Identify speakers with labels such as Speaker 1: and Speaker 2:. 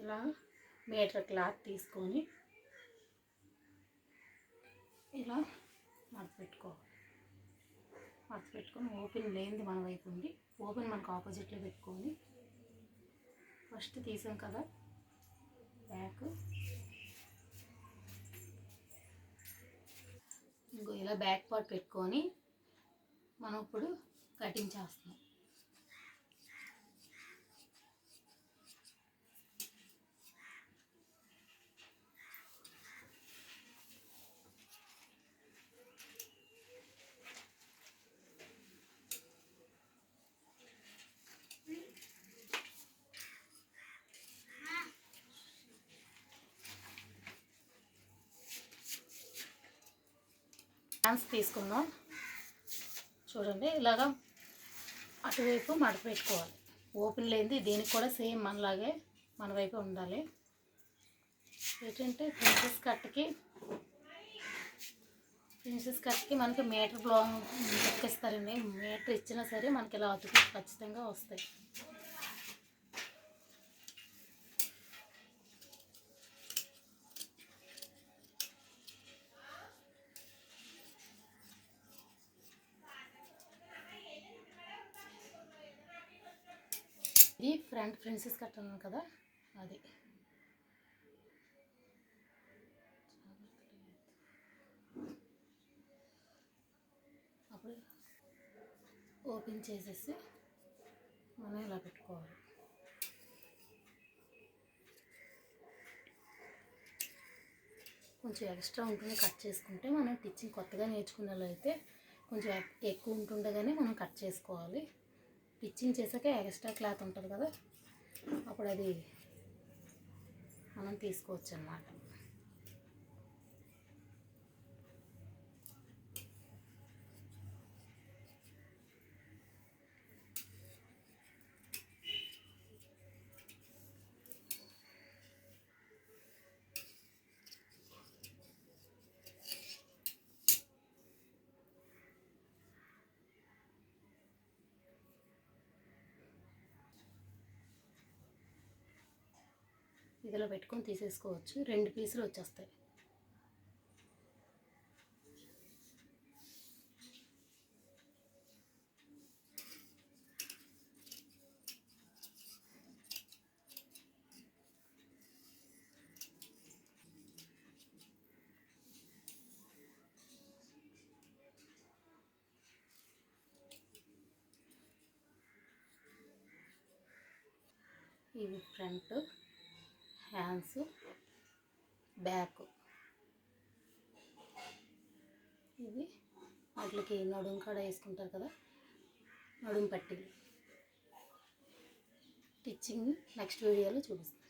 Speaker 1: ఇలా metre cloth తీసుకొని ఇలా మడత పెట్టుకోవాలి. మడత పెట్టుకొని ఓపెన్ లేనిది మన వైపు ఉండి ఓపెన్ మనకు ఆపోజిట్లో పెట్టుకొని ఫస్ట్ తీసాం కదా బ్యాక్, ఇంకో ఇలా బ్యాక్ పార్ట్ పెట్టుకొని మనం ఇప్పుడు కటింగ్ చేస్తున్నాం. హ్యాండ్స్ తీసుకుందాం. చూడండి ఇలాగా అటువైపు మడత పెట్టుకోవాలి. ఓపెన్ లేనిది దీనికి కూడా సేమ్ మనలాగే మన వైపు ఉండాలి. ఏంటంటే ప్రిన్సెస్ కట్కి మనకి మీటర్ బ్లౌజ్ ఇస్తారండి. మీటర్ ఇచ్చినా సరే మనకి ఇలా అతుకు ఖచ్చితంగా వస్తాయి. ఇది ఫ్రంట్ ప్రిన్సెస్ కట్ అన్నాను కదా, అది అప్పుడు ఓపెన్ చేసేసి మనం ఇలా పెట్టుకోవాలి. కొంచెం ఎక్స్ట్రా ఉంటుంది కట్ చేసుకుంటే, మనం టిచ్చింగ్ కొత్తగా నేర్చుకునే అయితే కొంచెం ఎక్కువ ఉంటుండగానే మనం కట్ చేసుకోవాలి. టిచ్చింగ్ చేసాక ఎక్స్ట్రా క్లాత్ ఉంటుంది కదా, అప్పుడు అది మనం తీసుకోవచ్చు అన్నమాట. ఇదిలో పెట్టుకొని తీసేసుకోవచ్చు. 2 పీసులు వచ్చేస్తాయి. ఇవి ఫ్రంట్, హ్యాండ్స్, బ్యాక్. ఇది వాటికి నడుము కాడ వేసుకుంటారు కదా, నడుము పట్టీలు. టిచ్చింగ్ నెక్స్ట్ వీడియోలో చూపిస్తాను.